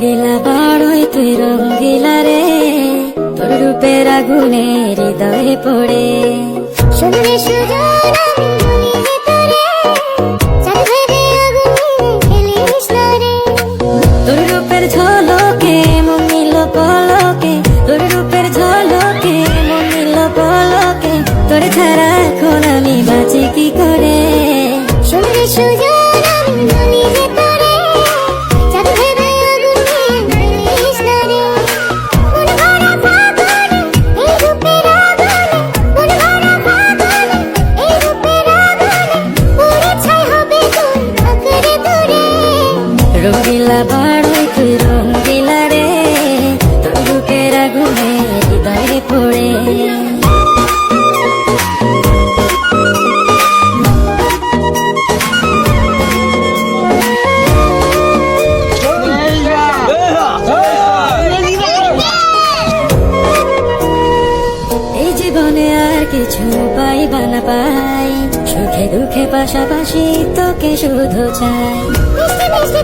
রঙ্গিলা বড়ই তুই রঙ্গিলা রে, তোর রূপের আগুনে হৃদয়ে পড়ে। শুনলে সুজন আমি বলি যে তোরে, চাঁদ ভেবে আগুনে খেলিস না রে। তোর রূপের ঝলকে মন নিল পলকে, তোর রূপের ঝলকে মন নিল পলকে, তোর ছাড়া এখন আমি বাঁচি কি করে। শুনলে সুজন আমি বলি যে তোরে, চাঁদ ভেবে আগুনে খেলিস না রে। মন ভরা ফাগুনে এই রূপের আগুনে, মন ভরা ফাগুনে এই রূপের আগুনে, পুড়ে ছাই হবে তোর আঁকড়ে ধরে। রঙ্গিলা বড়ই তুই রঙ্গিলা রে, তোর রূপের আগুনে হৃদয়ে পড়ে। এই জীবনে আর কিছু পাইবা না পাই, সুখে দুঃখে পাশাপাশি তোকে শুধু চাই। মিষ্টি মিষ্টি